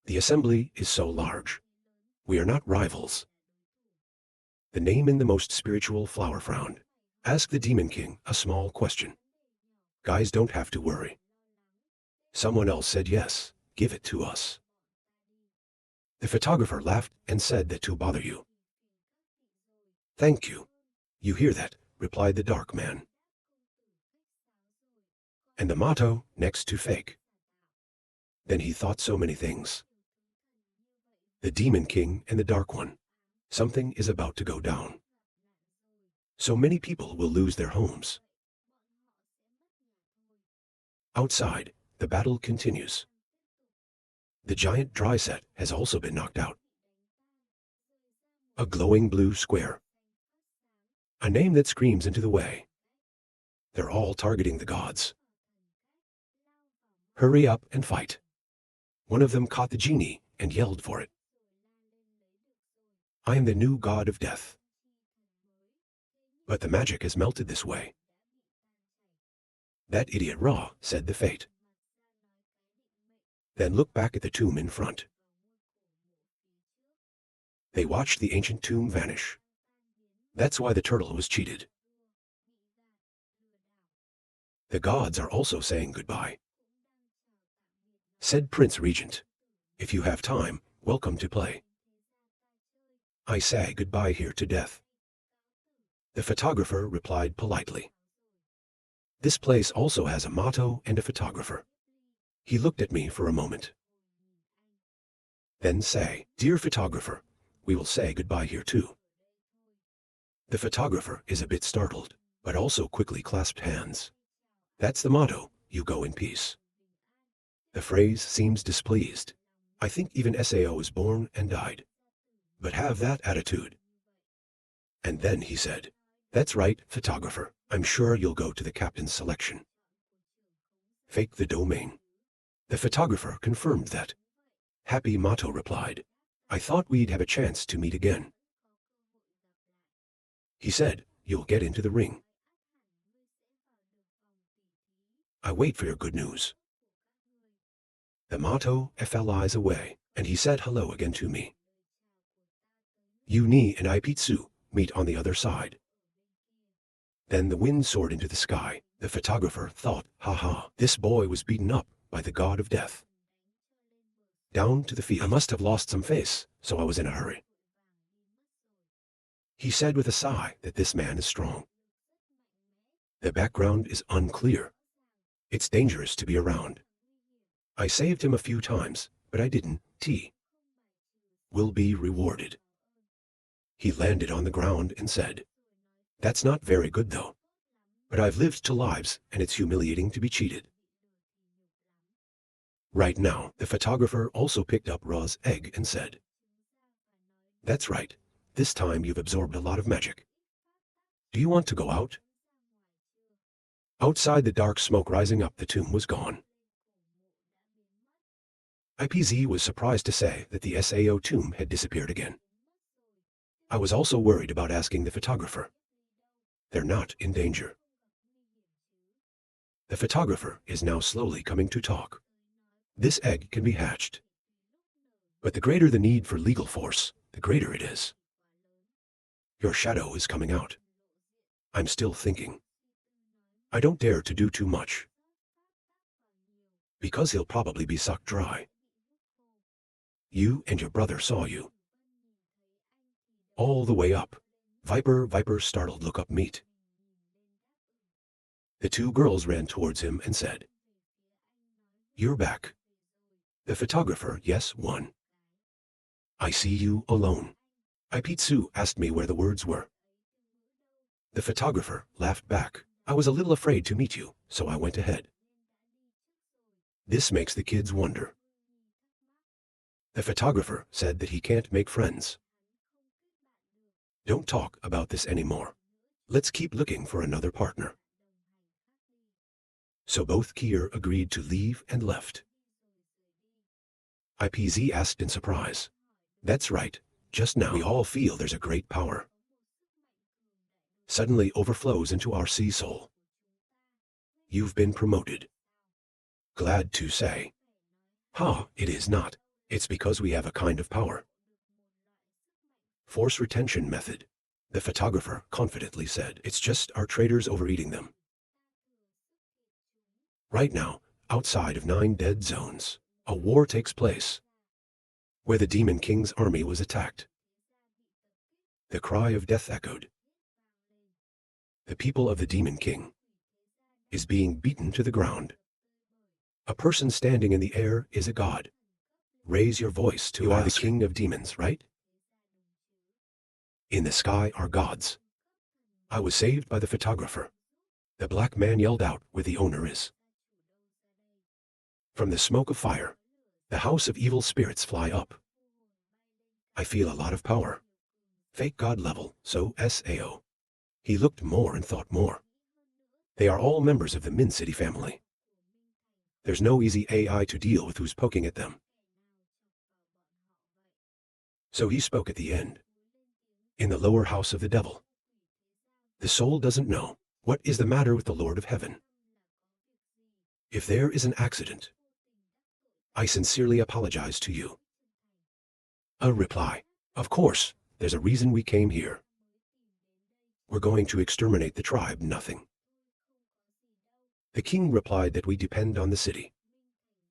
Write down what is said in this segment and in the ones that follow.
The assembly is so large. We are not rivals. The name in the most spiritual flower frowned. Ask the Demon King a small question. Guys don't have to worry. Someone else said yes, give it to us. The photographer laughed and said that to bother you. Thank you. You hear that, replied the dark man. And the motto next to fake. Then he thought so many things. The Demon King and the Dark One. Something is about to go down. So many people will lose their homes. Outside, the battle continues. The giant dry set has also been knocked out. A glowing blue square. A name that screams into the way. They're all targeting the gods. Hurry up and fight. One of them caught the genie and yelled for it. I am the new god of death. But the magic has melted this way. That idiot Ra, said the fate. Then look back at the tomb in front. They watched the ancient tomb vanish. That's why the turtle was cheated. The gods are also saying goodbye. Said Prince Regent, if you have time, welcome to play. I say goodbye here to death. The photographer replied politely. This place also has a motto and a photographer. He looked at me for a moment. Then say, dear photographer, we will say goodbye here too. The photographer is a bit startled, but also quickly clasped hands. That's the motto, you go in peace. The phrase seems displeased. I think even Sao is born and died. But have that attitude. And then he said, that's right, photographer, I'm sure you'll go to the captain's selection. Fake the domain. The photographer confirmed that. Happy Motto replied, I thought we'd have a chance to meet again. He said, you'll get into the ring. I wait for your good news. The motto fell eyes away, and he said hello again to me. You Nie and I Pitsu meet on the other side. Then the wind soared into the sky. The photographer thought, ha, this boy was beaten up by the god of death. Down to the field. I must have lost some face, so I was in a hurry. He said with a sigh that this man is strong. The background is unclear. It's dangerous to be around. I saved him a few times, but I didn't. Will be rewarded. He landed on the ground and said, that's not very good though. But I've lived 2 lives and it's humiliating to be cheated. Right now, the photographer also picked up Ra's egg and said, that's right, this time you've absorbed a lot of magic. Do you want to go out? Outside, the dark smoke rising up the tomb was gone. IPZ was surprised to say that the Sao tomb had disappeared again. I was also worried about asking the photographer. They're not in danger. The photographer is now slowly coming to talk. This egg can be hatched. But the greater the need for legal force, the greater it is. Your shadow is coming out. I'm still thinking. I don't dare to do too much. Because he'll probably be sucked dry. You and your brother saw you. All the way up. Viper startled look up meet. The 2 girls ran towards him and said, you're back. The photographer, yes, one. I see you alone. Ipitsu asked me where the words were. The photographer laughed back. I was a little afraid to meet you, so I went ahead. This makes the kids wonder. The photographer said that he can't make friends. Don't talk about this anymore. Let's keep looking for another partner. So both Kier agreed to leave and left. IPZ asked in surprise. That's right, just now we all feel there's a great power. Suddenly overflows into our sea soul. You've been promoted. Glad to say. Ha, it is not. It's because we have a kind of power. Force retention method. The photographer confidently said, it's just our traders overeating them. Right now, outside of 9 dead zones, a war takes place, where the Demon King's army was attacked. The cry of death echoed. The people of the Demon King is being beaten to the ground. A person standing in the air is a god. Raise your voice to ask. You are the king of demons, right? In the sky are gods. I was saved by the photographer. The black man yelled out where the owner is. From the smoke of fire, the house of evil spirits fly up. I feel a lot of power. Fake god level, so SAO. He looked more and thought more. They are all members of the Min City family. There's no easy AI to deal with who's poking at them. So he spoke at the end. In the lower house of the devil. The soul doesn't know what is the matter with the Lord of Heaven. If there is an accident, I sincerely apologize to you. A reply. Of course, there's a reason we came here. We're going to exterminate the tribe, nothing. The king replied that we depend on the city.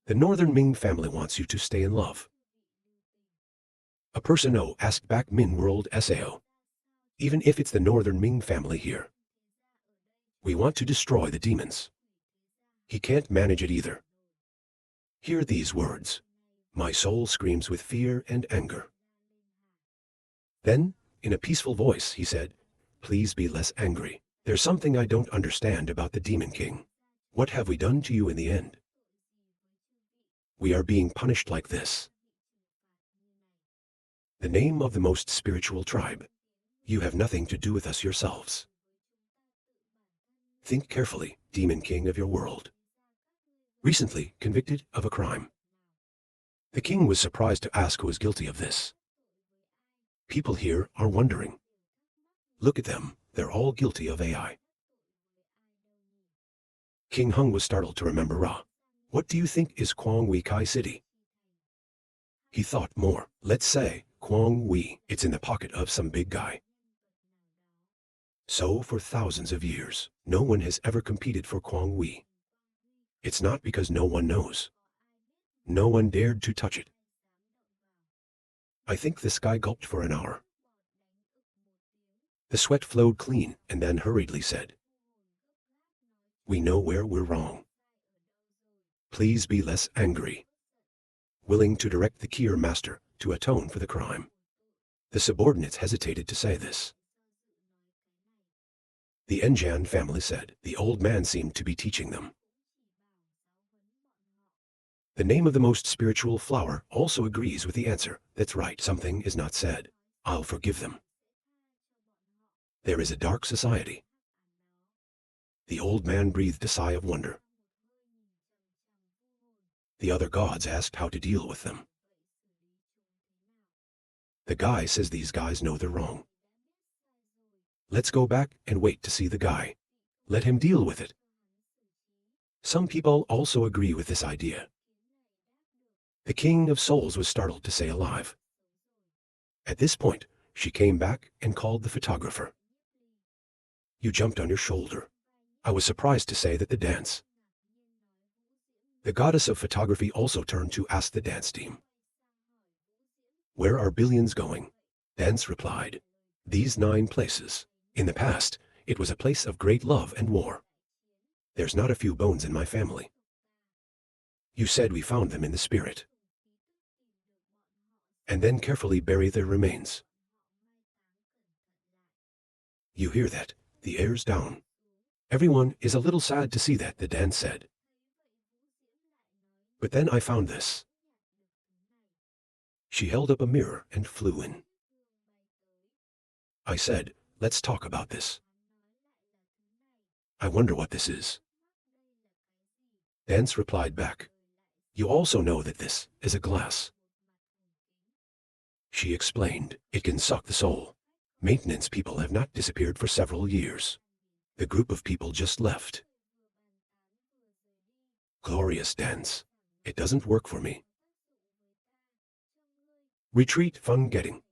The northern Ming family wants you to stay in love. A person O asked back Min World SAO. Even if it's the northern Ming family here. We want to destroy the demons. He can't manage it either. Hear these words. My soul screams with fear and anger. Then, in a peaceful voice, he said, please be less angry. There's something I don't understand about the Demon King. What have we done to you in the end? We are being punished like this. The name of the most spiritual tribe. You have nothing to do with us yourselves. Think carefully, Demon King of your world. Recently convicted of a crime. The king was surprised to ask who is guilty of this. People here are wondering. Look at them, they're all guilty of AI. King Hung was startled to remember Ra. What do you think is Quang Wei Kai City? He thought more. Let's say, Quang Wei, it's in the pocket of some big guy. So for thousands of years, no one has ever competed for Quang Wei. It's not because no one knows. No one dared to touch it. I think this guy gulped for an hour. The sweat flowed clean and then hurriedly said, we know where we're wrong. Please be less angry. Willing to direct the Kier master to atone for the crime. The subordinates hesitated to say this. The Enjan family said the old man seemed to be teaching them. The name of the most spiritual flower also agrees with the answer. That's right, something is not said. I'll forgive them. There is a dark society. The old man breathed a sigh of wonder. The other gods asked how to deal with them. The guy says these guys know they're wrong. Let's go back and wait to see the guy. Let him deal with it. Some people also agree with this idea. The King of Souls was startled to say alive. At this point, she came back and called the photographer. You jumped on your shoulder. I was surprised to say that the dance. The goddess of photography also turned to ask the dance team. Where are billions going? Dance replied. These 9 places. In the past, it was a place of great love and war. There's not a few bones in my family. You said we found them in the spirit. And then carefully bury their remains. You hear that? The air's down. Everyone is a little sad to see that, the dance said. But then I found this. She held up a mirror and flew in. I said, let's talk about this. I wonder what this is. Dance replied back. You also know that this is a glass. She explained, it can suck the soul. Maintenance people have not disappeared for several years. The group of people just left. Glorious dance. It doesn't work for me. Retreat fun getting.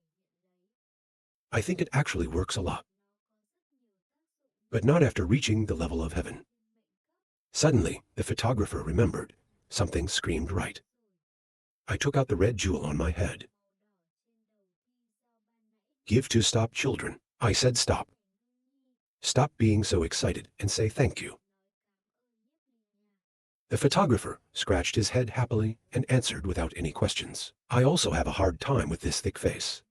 I think it actually works a lot. But not after reaching the level of heaven. Suddenly, the photographer remembered. Something screamed right. I took out the red jewel on my head. Give to stop children. I said stop. Stop being so excited and say thank you. The photographer scratched his head happily and answered without any questions. I also have a hard time with this thick face.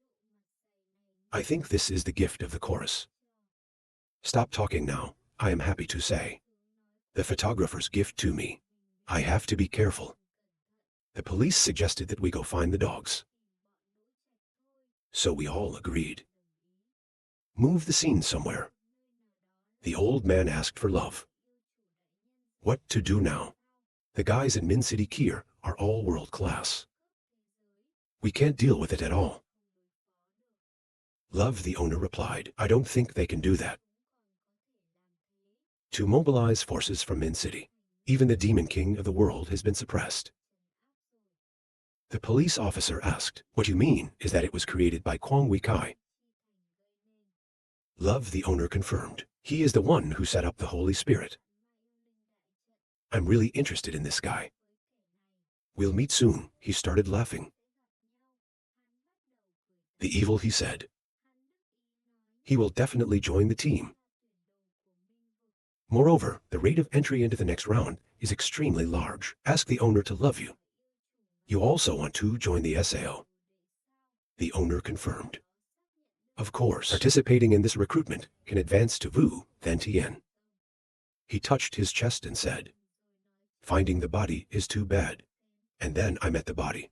I think this is the gift of the chorus. Stop talking now, I am happy to say. The photographer's gift to me. I have to be careful. The police suggested that we go find the dogs. So we all agreed. Move the scene somewhere. The old man asked for love. What to do now? The guys in Min City Kier are all world class. We can't deal with it at all. Love, the owner replied. I don't think they can do that. To mobilize forces from Min City. Even the Demon King of the world has been suppressed. The police officer asked, what you mean is that it was created by Kwang Wei Kai? Love, the owner confirmed. He is the one who set up the Holy Spirit. I'm really interested in this guy. We'll meet soon. He started laughing. The evil, he said. He will definitely join the team. Moreover, the rate of entry into the next round is extremely large. Ask the owner to love you. You also want to join the SAO. The owner confirmed. Of course, participating in this recruitment can advance to Wu, then Tian. He touched his chest and said, finding the body is too bad. And then I met the body.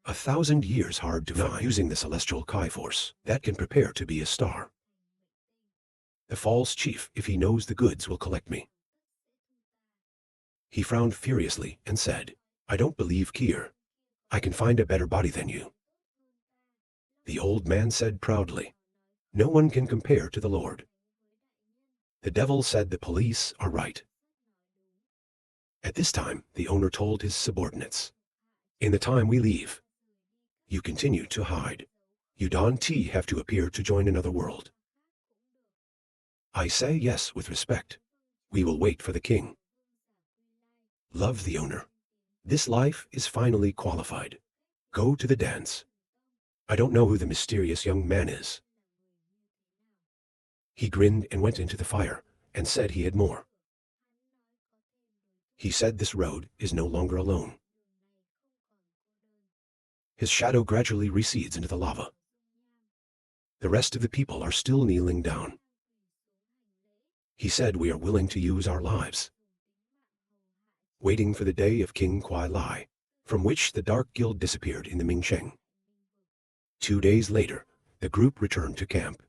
1,000 years hard to find using the celestial Kai force that can prepare to be a star. The false chief, if he knows the goods, will collect me. He frowned furiously and said, I don't believe Kier. I can find a better body than you. The old man said proudly, no one can compare to the Lord. The devil said the police are right. At this time, the owner told his subordinates, in the time we leave, you continue to hide. You don't have to appear to join another world. I say yes with respect. We will wait for the king. Love, the owner. This life is finally qualified. Go to the dance. I don't know who the mysterious young man is. He grinned and went into the fire and said he had more. He said this road is no longer alone. His shadow gradually recedes into the lava. The rest of the people are still kneeling down. He said we are willing to use our lives. Waiting for the day of King Kuai Lai, from which the Dark Guild disappeared in the Mingsheng. 2 days later, the group returned to camp.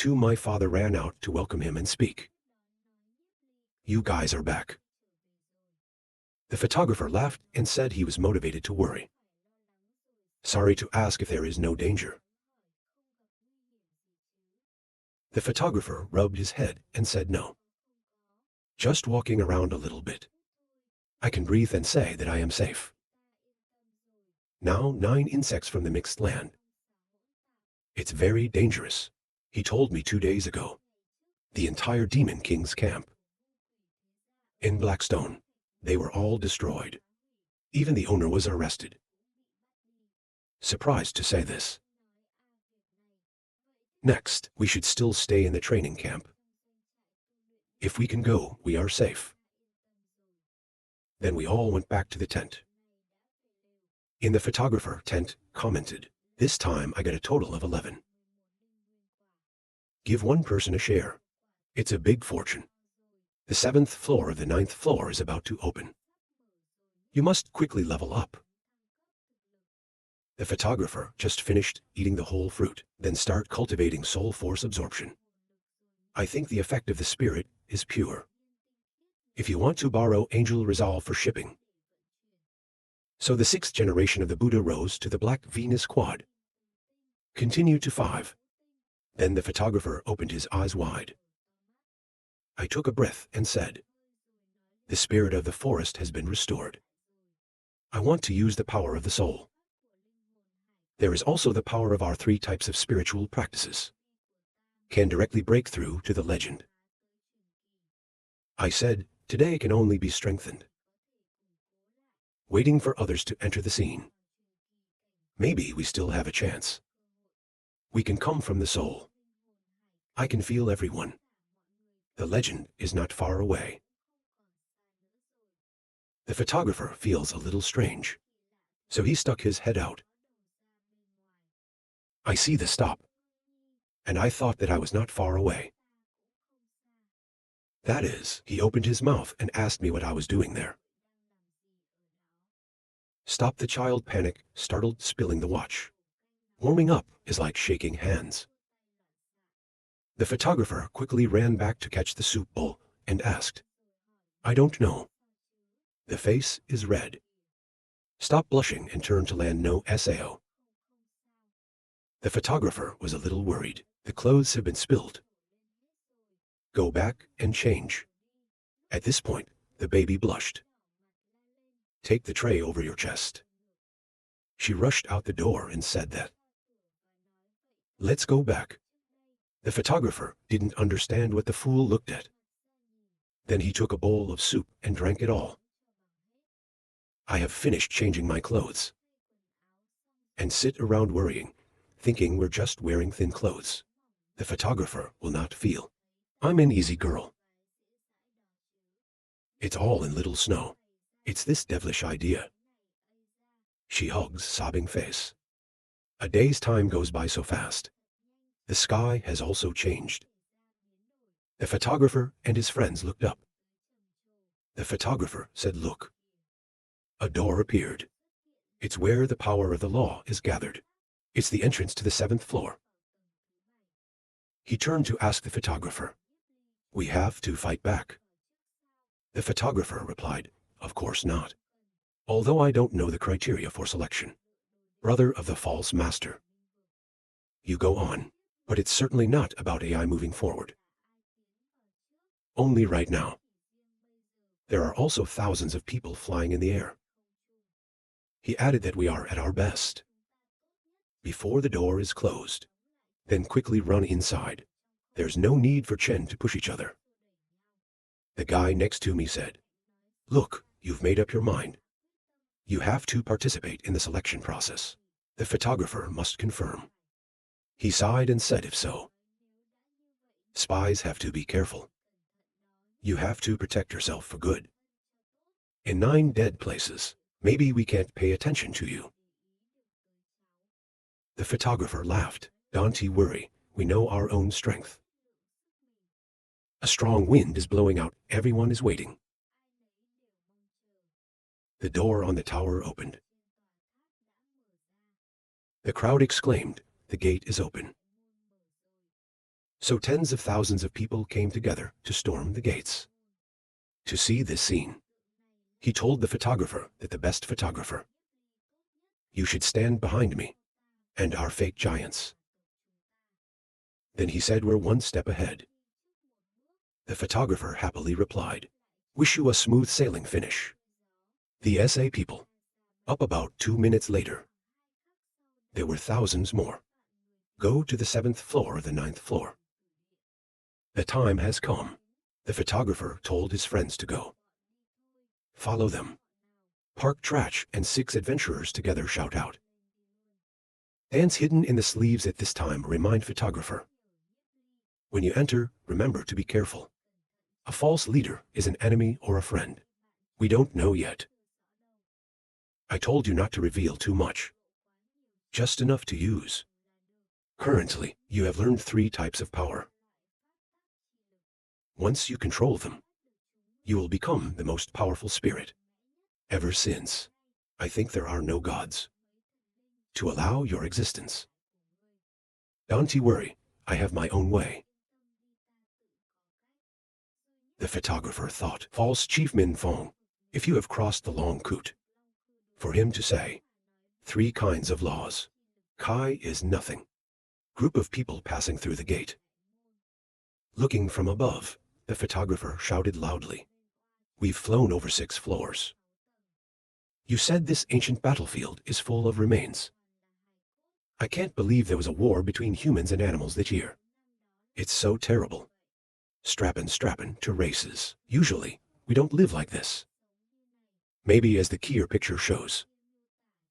My father ran out to welcome him and speak. You guys are back. The photographer laughed and said he was motivated to worry. Sorry to ask if there is no danger. The photographer rubbed his head and said no. Just walking around a little bit. I can breathe and say that I am safe. Now 9 insects from the mixed land. It's very dangerous. He told me 2 days ago. The entire Demon King's camp. In Blackstone, they were all destroyed. Even the owner was arrested. Surprised to say this. Next, we should still stay in the training camp. If we can go, we are safe. Then we all went back to the tent. In the photographer tent, commented, this time I got a total of 11. Give one person a share. It's a big fortune. The 7th floor of the 9th floor is about to open. You must quickly level up. The photographer just finished eating the whole fruit, then start cultivating soul force absorption. I think the effect of the spirit is pure. If you want to borrow Angel Resolve for shipping. So the 6th generation of the Buddha rose to the Black Venus Quad. Continue to 5. Then the photographer opened his eyes wide. I took a breath and said, the spirit of the forest has been restored. I want to use the power of the soul. There is also the power of our 3 types of spiritual practices. Can directly break through to the legend. I said, today can only be strengthened. Waiting for others to enter the scene. Maybe we still have a chance. We can come from the soul. I can feel everyone. The legend is not far away. The photographer feels a little strange, so he stuck his head out. I see the stop, and I thought that I was not far away. That is, he opened his mouth and asked me what I was doing there. Stop, the child panicked, startled, spilling the watch. Warming up is like shaking hands. The photographer quickly ran back to catch the soup bowl and asked, I don't know. The face is red. Stop blushing and turn to land no SAO. The photographer was a little worried. The clothes have been spilled. Go back and change. At this point, the baby blushed. Take the tray over your chest. She rushed out the door and said that. Let's go back. The photographer didn't understand what the fool looked at. Then he took a bowl of soup and drank it all. I have finished changing my clothes. And sit around worrying, thinking we're just wearing thin clothes. The photographer will not feel. I'm an easy girl. It's all in little snow. It's this devilish idea. She hugs sobbing face. A day's time goes by so fast. The sky has also changed. The photographer and his friends looked up. The photographer said, look. A door appeared. It's where the power of the law is gathered. It's the entrance to the 7th floor. He turned to ask the photographer, we have to fight back. The photographer replied, of course not. Although I don't know the criteria for selection. Brother of the false master. You go on, but it's certainly not about AI moving forward. Only right now. There are also thousands of people flying in the air. He added that we are at our best. Before the door is closed, then quickly run inside. There's no need for Chen to push each other. The guy next to me said, look, you've made up your mind. You have to participate in the selection process. The photographer must confirm. He sighed and said, if so. Spies have to be careful. You have to protect yourself for good. In 9 dead places, maybe we can't pay attention to you. The photographer laughed. Don't worry, we know our own strength. A strong wind is blowing out, everyone is waiting. The door on the tower opened. The crowd exclaimed, the gate is open. So tens of thousands of people came together to storm the gates. To see this scene, he told the photographer that the best photographer. You should stand behind me, and our fake giants. Then he said we're 1 step ahead. The photographer happily replied, wish you a smooth sailing finish. The SA people. Up about 2 minutes later. There were thousands more. Go to the 7th floor or the 9th floor. The time has come. The photographer told his friends to go. Follow them. Park Trash and 6 adventurers together shout out. Dance hidden in the sleeves at this time remind photographer. When you enter, remember to be careful. A false leader is an enemy or a friend. We don't know yet. I told you not to reveal too much. Just enough to use. Currently, you have learned 3 types of power. Once you control them, you will become the most powerful spirit. Ever since, I think there are no gods to allow your existence. Don't worry, I have my own way. The photographer thought, false Chief Min Fong, if you have crossed the long coot. For him to say, 3 kinds of laws. Kai is nothing. Group of people passing through the gate. Looking from above, the photographer shouted loudly. We've flown over 6 floors. You said this ancient battlefield is full of remains. I can't believe there was a war between humans and animals that year. It's so terrible. Strappin' to races. Usually, we don't live like this. Maybe as the Kier picture shows.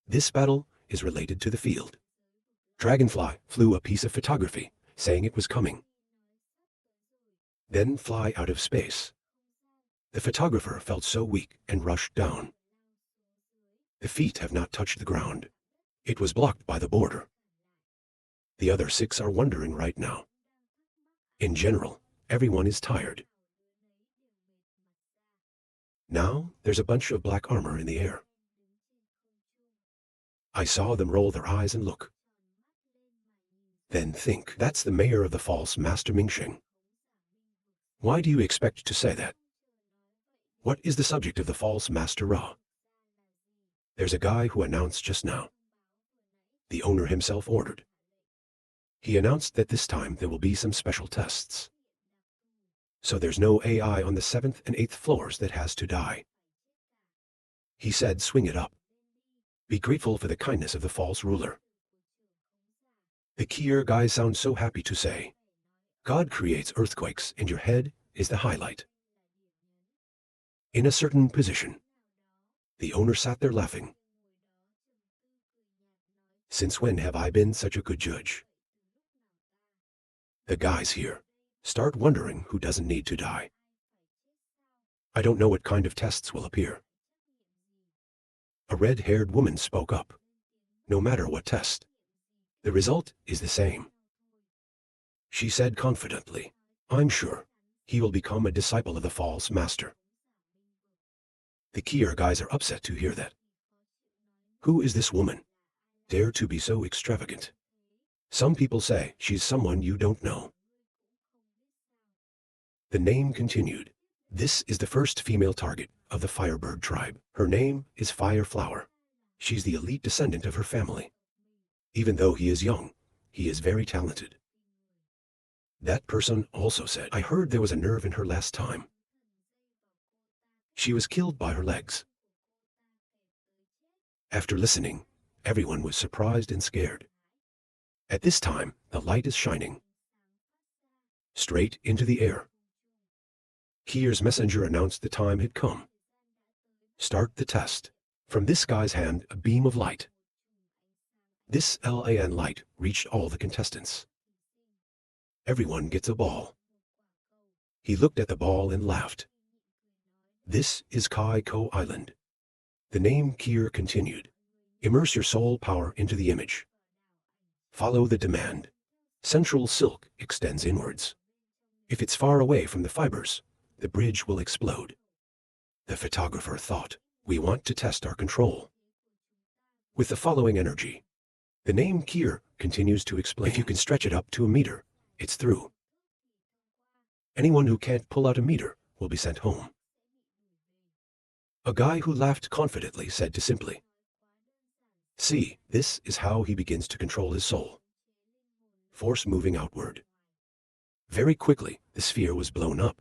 This battle is related to the field. Dragonfly flew a piece of photography, saying it was coming. Then fly out of space. The photographer felt so weak and rushed down. The feet have not touched the ground. It was blocked by the border. The other 6 are wondering right now. In general, everyone is tired. Now, there's a bunch of black armor in the air. I saw them roll their eyes and look. Then think, that's the mayor of the false Master Mingxing. Why do you expect to say that? What is the subject of the false Master Ra? There's a guy who announced just now. The owner himself ordered. He announced that this time there will be some special tests. So there's no AI on the 7th and 8th floors that has to die. He said, swing it up. Be grateful for the kindness of the false ruler. The Kier guys sound so happy to say. God creates earthquakes and your head is the highlight. In a certain position. The owner sat there laughing. Since when have I been such a good judge? The guys here start wondering who doesn't need to die. I don't know what kind of tests will appear. A red-haired woman spoke up. No matter what test, the result is the same. She said confidently, I'm sure he will become a disciple of the false master. The Kier guys are upset to hear that. Who is this woman? Dare to be so extravagant. Some people say she's someone you don't know. The name continued. This is the first female target of the Firebird tribe. Her name is Fireflower. She's the elite descendant of her family. Even though he is young, he is very talented. That person also said, I heard there was a nerve in her last time. She was killed by her legs. After listening, everyone was surprised and scared. At this time, the light is shining. Straight into the air. Kier's messenger announced the time had come. Start the test. From this guy's hand, a beam of light. This LAN light reached all the contestants. Everyone gets a ball. He looked at the ball and laughed. This is Kai Ko Island. The name Kier continued. Immerse your soul power into the image. Follow the demand. Central silk extends inwards. If it's far away from the fibers, the bridge will explode. The photographer thought, we want to test our control. With the following energy, the name Kier continues to explain. If you can stretch it up to a meter, it's through. Anyone who can't pull out a meter will be sent home. A guy who laughed confidently said to simply, see, this is how he begins to control his soul. Force moving outward. Very quickly, the sphere was blown up.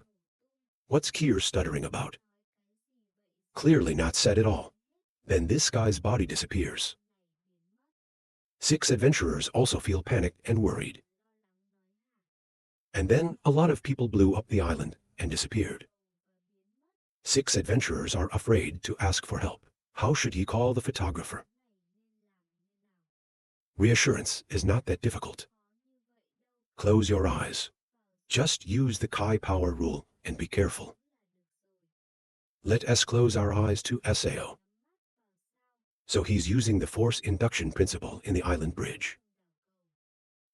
What's Kier stuttering about? Clearly not said at all. Then this guy's body disappears. 6 adventurers also feel panicked and worried. And then a lot of people blew up the island and disappeared. 6 adventurers are afraid to ask for help. How should he call the photographer? Reassurance is not that difficult. Close your eyes. Just use the Kai power rule and be careful. Let us close our eyes to SAO. So he's using the force induction principle in the island bridge.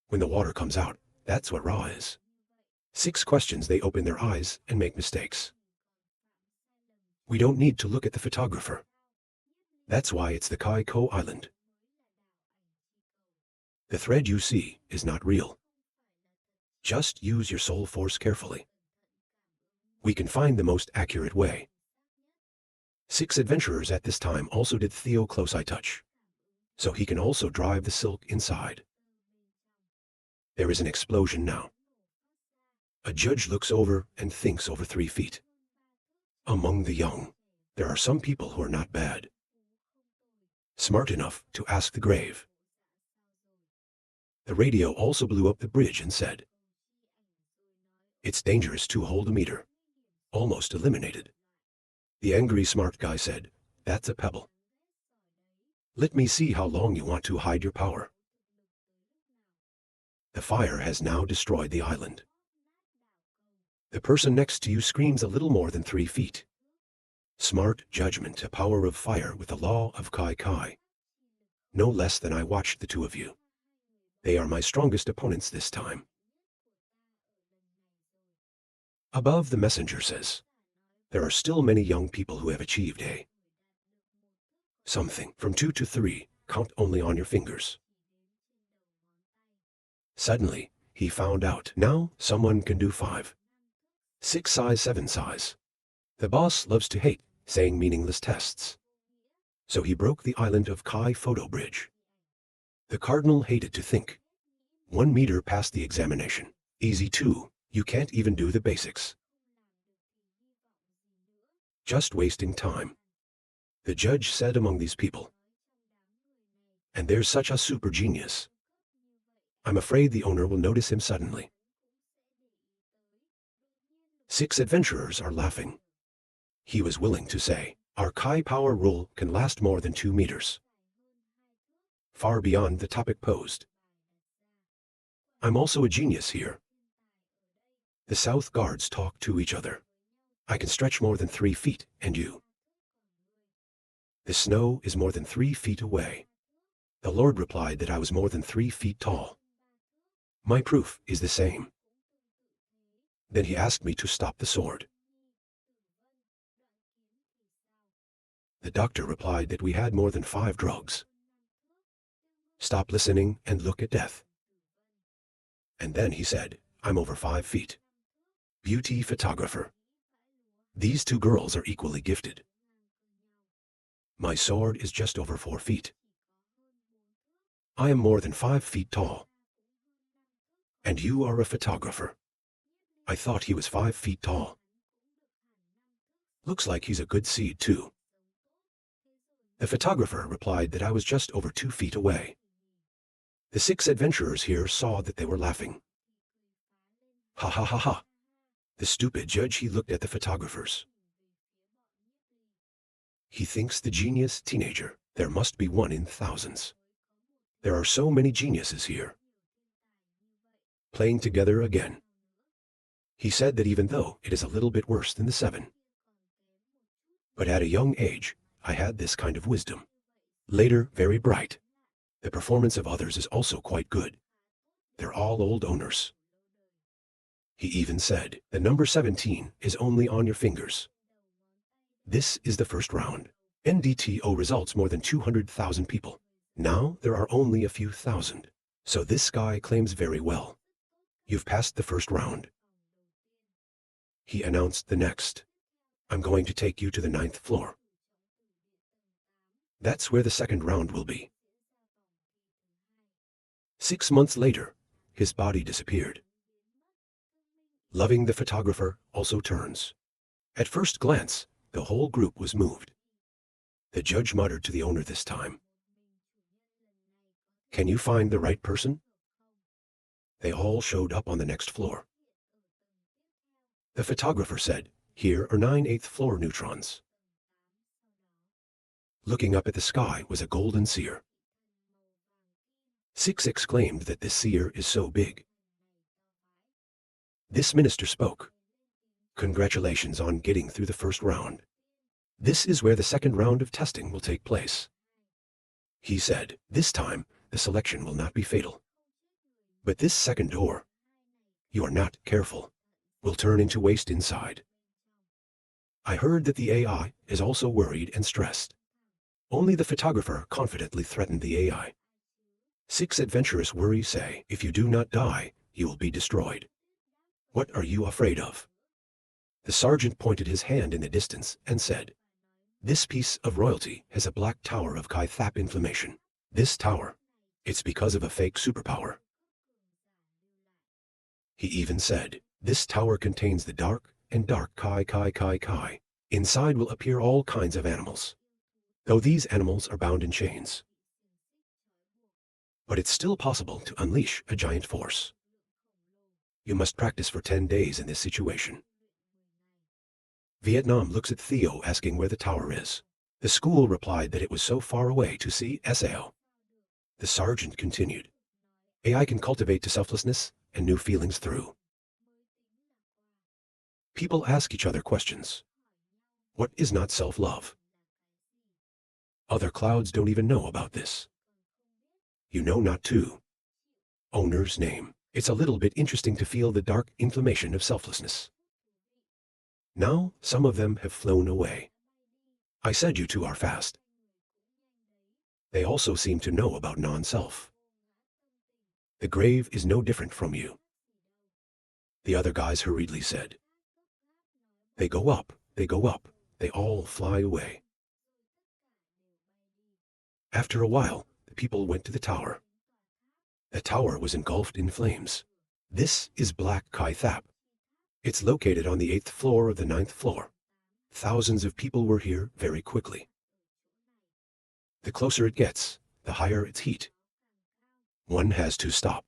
When the water comes out, that's what Ra is. 6 questions they open their eyes and make mistakes. We don't need to look at the photographer. That's why it's the Kai Ko Island. The thread you see is not real. Just use your soul force carefully. We can find the most accurate way. 6 adventurers at this time also did Theo close eye touch. So he can also drive the silk inside. There is an explosion now. A judge looks over and thinks over 3 feet. Among the young, there are some people who are not bad. Smart enough to ask the grave. The radio also blew up the bridge and said, "It's dangerous to hold a meter. Almost eliminated." The angry smart guy said, "That's a pebble. Let me see how long you want to hide your power." The fire has now destroyed the island. The person next to you screams a little more than 3 feet. Smart judgment, a power of fire with the law of Kai Kai. No less than I watched the two of you. They are my strongest opponents this time. Above, the messenger says, there are still many young people who have achieved a something from 2 to 3, count only on your fingers. Suddenly, he found out now someone can do 5, 6 size, 7 size. The boss loves to hate saying meaningless tests. So he broke the island of Kai photo bridge. The cardinal hated to think. 1 meter past the examination. Easy too, you can't even do the basics. Just wasting time. The judge said among these people. And there's such a super genius. I'm afraid the owner will notice him suddenly. 6 adventurers are laughing. He was willing to say, our Kai power rule can last more than 2 meters. Far beyond the topic posed. I'm also a genius here. The South guards talk to each other. I can stretch more than 3 feet, and you? The snow is more than 3 feet away. The Lord replied that I was more than 3 feet tall. My proof is the same. Then he asked me to stop the sword. The doctor replied that we had more than 5 drugs. Stop listening and look at death. And then he said, I'm over 5 feet. Beauty photographer. These 2 girls are equally gifted. My sword is just over 4 feet. I am more than 5 feet tall. And you are a photographer. I thought he was 5 feet tall. Looks like he's a good seed too. The photographer replied that I was just over 2 feet away. The 6 adventurers here saw that they were laughing. Ha ha ha ha. The stupid judge, he looked at the photographers. He thinks the genius teenager, there must be one in thousands. There are so many geniuses here. Playing together again. He said that even though it is a little bit worse than the 7. But at a young age, I had this kind of wisdom. Later, very bright. The performance of others is also quite good. They're all old owners. He even said, the number 17 is only on your fingers. This is the first round. NDTO results more than 200,000 people. Now there are only a few thousand. So this guy claims very well. You've passed the first round. He announced the next. I'm going to take you to the 9th floor. That's where the second round will be. 6 months later, his body disappeared. Loving the photographer also turns. At first glance, the whole group was moved. The judge muttered to the owner this time. Can you find the right person? They all showed up on the next floor. The photographer said, here are 9 8th floor neutrons. Looking up at the sky was a golden seer. 6 exclaimed that this seer is so big. This minister spoke. Congratulations on getting through the first round. This is where the second round of testing will take place. He said, this time, the selection will not be fatal. But this second door, you are not careful, will turn into waste inside. I heard that the AI is also worried and stressed. Only the photographer confidently threatened the AI. 6 adventurous worry say, if you do not die, you will be destroyed. What are you afraid of? The sergeant pointed his hand in the distance and said, this piece of royalty has a black tower of Kai-Thap inflammation. This tower, it's because of a fake superpower. He even said, this tower contains the dark and dark Kai. Inside will appear all kinds of animals. though these animals are bound in chains. But it's still possible to unleash a giant force. You must practice for 10 days in this situation. Vietnam looks at Theo asking where the tower is. The school replied that it was so far away to see Sao. The sergeant continued. AI can cultivate to selflessness and new feelings through. People ask each other questions. What is not self-love? Other clouds don't even know about this. You know not too. Owner's name. It's a little bit interesting to feel the dark inflammation of selflessness. Now, some of them have flown away. I said you two are fast. They also seem to know about non-self. The grave is no different from you. The other guys hurriedly said. They go up, they go up, they all fly away. After a while, the people went to the tower. The tower was engulfed in flames. This is Black Kai Thap. It's located on the 8th floor of the 9th floor. Thousands of people were here very quickly. The closer it gets, the higher its heat. One has to stop.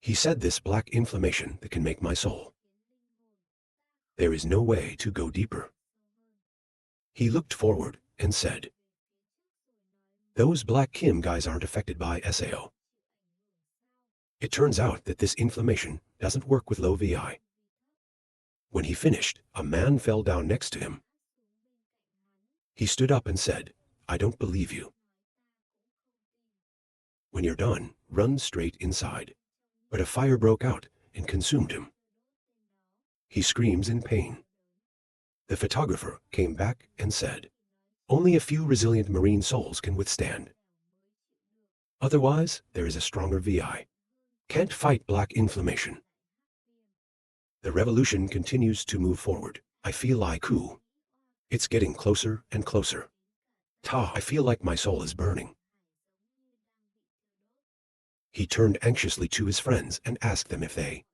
He said this black inflammation that can make my soul. There is no way to go deeper. He looked forward and said, those Black Kim guys aren't affected by SAO. It turns out that this inflammation doesn't work with low VI. When he finished, a man fell down next to him. He stood up and said, I don't believe you. When you're done, run straight inside. But a fire broke out and consumed him. He screams in pain. The photographer came back and said, only a few resilient marine souls can withstand. Otherwise, there is a stronger VI. Can't fight black inflammation. The revolution continues to move forward. I feel like coup. It's getting closer and closer. I feel like my soul is burning. He turned anxiously to his friends and asked them if they